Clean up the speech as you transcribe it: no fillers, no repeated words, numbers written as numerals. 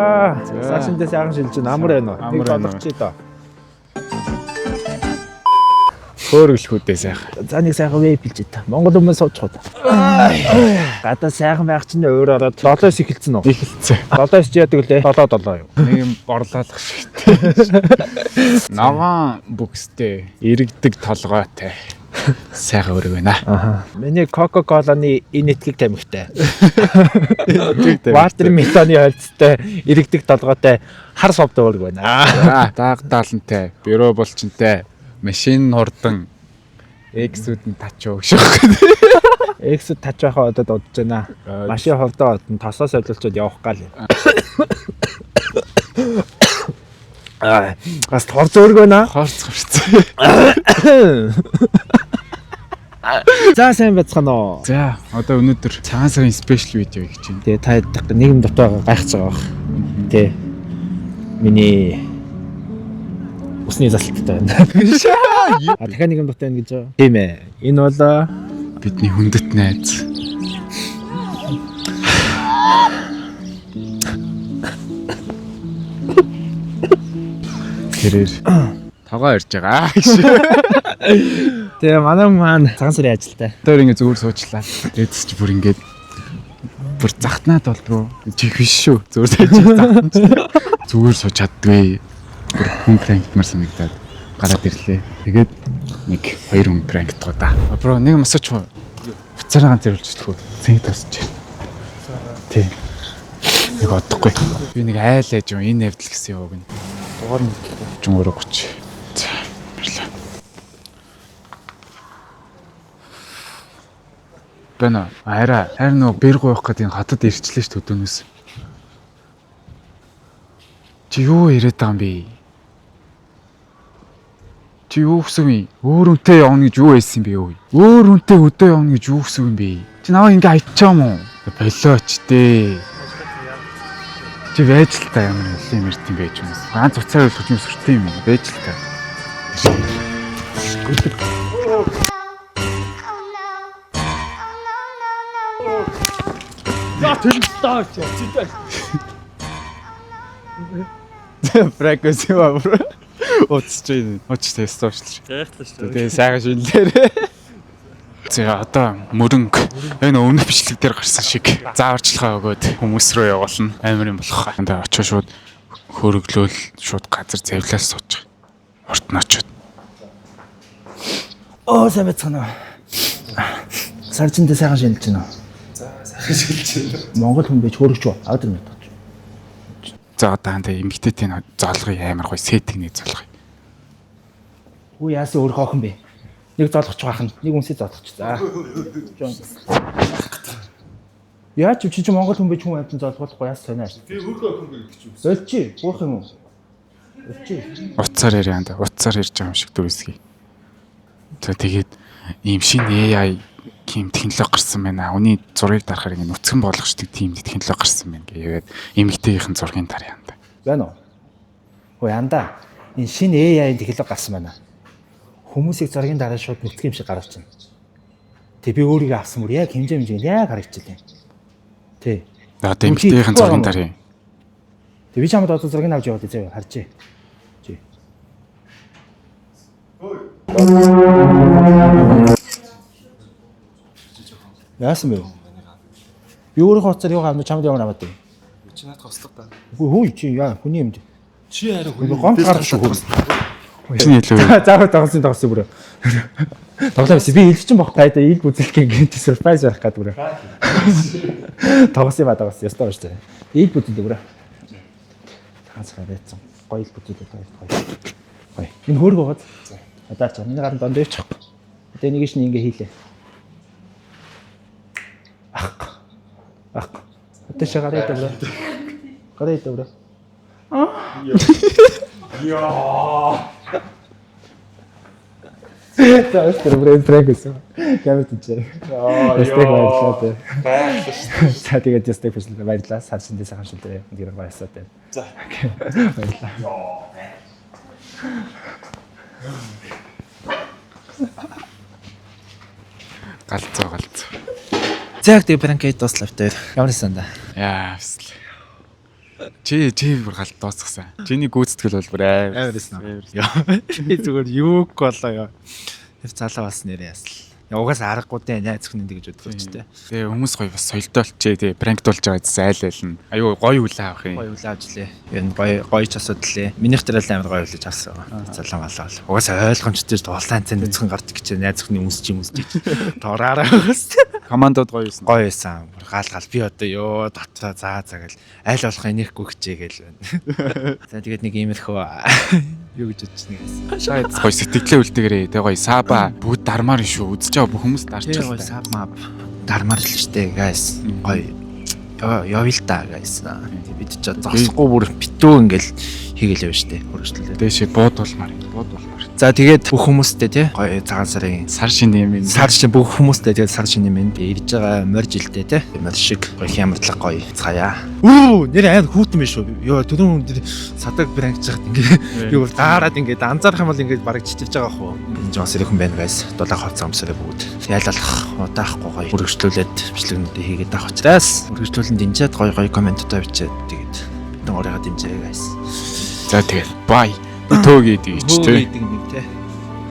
За, сайшиндээ сайхан шилж байна. Амар байна уу? Нэг болгочих доо. Хөөрөглөхүүдээ сайхан. За нэг сайхан веб билж та. Монгол хүмүүс суучих уу? Гадаа сайхан байх чинь өөр ороод 7-оос эхэлсэн үү? Эхэлсэн. 7-оос ч яадаг лээ. 7 юу? Нэг юм борлоолох шиг. Ногоон бүкстэй, иргэдэг толгойтой. Сайхан өрөг байна. Аха. Миний Coca-Cola-ны энэ этгийг тамхитай. Ватер метаны хольцтой, иргэдэг толгойтой хар совтой өрөг байна. За, дааг даалантай, бюро булчинтай, машин хурдан, эксүүд нь тач өгшөх. Эксүүд тач байхаа одод удаж байна. Машин хурдан одон тосоо солилцоод явах гал. Бас торц өрөг байна. Хорц. За сайн байцгаана уу. За, одоо өнөөдөр цагаан сарын спешиал видео хийж байна. Тэгээ та нийгэм дотор гайхаж байгаа бах. Тэ. Миний усны залттай байна. А дахиад нийгэм дотор байна гэж байгаа. Тийм ээ. Энэ бол Бидний хүндэт найз. Тэрээр тогоо ирж байгаа. тэгээ манай маань цагаан сарын ажилтай. Тэр ингэ зүгээр суучлаа. Эцэс чи бүр ингэ бүр захтнаад бол руу чих биш шүү. Зүгээр сайжчихсан. Зүгээр сууж чаддгүй. Бүр хүн пранкмар санагдаад гараад ирлээ. Тэгээд нэг 2 хүн пранктгаа да. Бро нэг масаж буцаараа ганц ирүүлж чадах уу? Цэнг тасч. Тий. Нэг одохгүй. Би нэг айл ээж юм энэ хэвдэл гэсэн юм гэнэ. Дугаар нэг 30. За, баярлалаа. Бэна, харин нөгөө бэр гоох гэдэг хатад ирчлээ ш төдөнөөс. Чи юу яриад байгаа юм бэ? Чи юу гэсэн юм? Өөр үнтэй явна гэж юу хэлсэн бэ өө? Өөр үнтэй өдөө явна гэж юу гэсэн юм бэ? Чи наваа ингэ айтчаа юм уу? Болооч дээ. Чи байж л та ямар нэлийн мэрт юм байж юм. Ганц уцаар ойлгож юм сүртэй юм байж л та. За тэнцтаач. Читэй. Фреквенс юм бро. Уцчээ. Уцчээ суучлаа. Гайхлаа шүү. Тэгээ сайхан шинлээрээ. За одоо мөрөнг энэ өмнөх бичлэг дээр гарсан шиг зааварчилгаа өгөөд хүмүүс рүү явуулна. Амар юм болох. Энд очиж шууд хөрөглөөл шууд газар завлаас сууж. Урт нь очиод. Оо сайн байцгаана. Саржиндээ сайхан шинэлж байна уу? За сайхан шинэлж байна. Монгол хүн байж хөрөгч үү? Авдар мэт. За одоо энэ эмгтээтэй зоолгыг амар гоё сеттинг зоолгыг. Хүү яасан өөр хоохон бэ? Нэг зоолгоч байх нь, нэг үнсээ зоолгоч. За. Яаж чи Монгол хүн байж хүн амьтан зоолгохгүй яас сониаш. Би өөрөө охин гэж юм. Болчих, гоох юм уу? Болчих. Уцаар ярианда, уцаар ярьж байгаа юм шиг дүрсгий. За тэгээд ийм шинэ AI тийм технологи гарсан байна. Үүний зургийг дарахаар ингэ нүцгэн болгочдөг тийм технологи гарсан байна гэгээд эмгтэйгийнхэн зургийг тарьяа анда. Байна уу? Хөөе анда. Энэ шинэ AI технологи гарсан байна. Хүмүүсийг зургийн дараа шууд нүцгэн юм шиг гаргаж байна. Тэг би өөрийгөө авсан мөр яг хэмжээнд яг харагчлаа. Тэ. За эмгтэйгийнхэн зургийг тарьяа. Тэг би чамд одоо зургийг авч яваад зөө харж. Жи. Яасан бэ? Би өөрийнхөө хоцоор юу авна чамд ямар аваад вэ? Чи надад хослог та. Хүү чи яа хүний юмд. Чи харин хүн Гомд гарах шүү. Чиний хэлээ. Заавал тоглосон бүр. Тоглоом би илж чинь бохоо та ил бүзэлх гэнт surprise байх гэдэг бүр. Тоглосон ба тоглосон ёстой ба штэ. Ил бүзэл бүр. Хацгаа байцсан. Гоё ил бүзэл гоё. Гоё. Энэ хөрг байгаад. Одоо ч энэ гарын донд дэвчих. Одоо энийг шин ингэ хийлээ. Ах. Одоо шагараа дээр. Гараа дээр. Яа. Тааш тэр брэнд трэгсэн. Камер тийчээ. Ястэг баярлалаа те. За тэгээд ястэг баярлалаа. Сарсиндээ сайхан шилдээ. Гэр баясаа те. За. Баярлалаа. Галзуу. За тэгээд пранкет дуслав те. Ямар сан да? Яа. Чи бүр гал дуусгасан. Чиний гүйцэтгэл бол бүр Амар эсэн. Би зүгээр юуг болоо ёо. Тэр залуу бас нэрээ ясал. Угаасаа аргагүй дээ найз хүн энэ гэж боддог ч тээ. Тэгээ хүмүүс гоё бас соёлтой болчихээ тэгээ пранктуулж байгаа гэсэн айл нь. Аюу гоё үлээ авах юм. Гоё үлээ авчлаа. Энэ гоё ч асуудлээ. Минийх дээр л амар гоё үлээж авсан. Залуу малаа бол. Угаасаа ойлгомжтой дуулаан цэн nëцгэн гардаг гэж найз хүний өмсч. Доораараа өгс. Командод гоё юусэн. Гоё байсан. Гал би одоо ёо дотоо заа гэл аль болох энийхгүй хичээ гэл байна. За тэгээд нэг иймэрхүү юу гэж бодож нэг. Шайд гоё сэтгэлээ үлдээгээрээ тэгээ гоё саба бүгд дармаар шүү. Үзэж байгаа бүх хүмүүс Тэгээ дарчихлаа. гоё сав мап дармаар л штэ guys. Гоё явъя л та guys. Бид ч зогсохгүй бүр битүү ингээл хийгээл явна штэ. Хөргөжлөлөө. Дээшээ буудуулмаар. За тэгээд бүх хүмүүстэй тий гоё цагаан сарын Сар шин юм. сар шиг бүх хүмүүстэй тэгээд сар шинэ мэнд ирж байгаа морь жилдээ тий морь шиг гоё хямдлаг гоё цаяа. Үу нэр амар хүүтэн биш үү? Йоо түрүүн садаг брэнгж хахад ингээ юу даарад ингээ анзаарах юм бол ингээ бараг чичилж байгаа хөө. Энэ жоос ирэх юм байна guys. Дулаан хавцаа өмсөрөө бүгд. Ялалах удаахгүй гоё хөргөжлүүлээд бичлэгнүүдээ хийгээд авах учраас хөргөжлүүлэн дэмжиад гоё комментуудаа бичээд тэгээд бид өөрийгөө дэмжээ guys. За тэгээд бай. Төөгээд ийч тий. Нэг тий.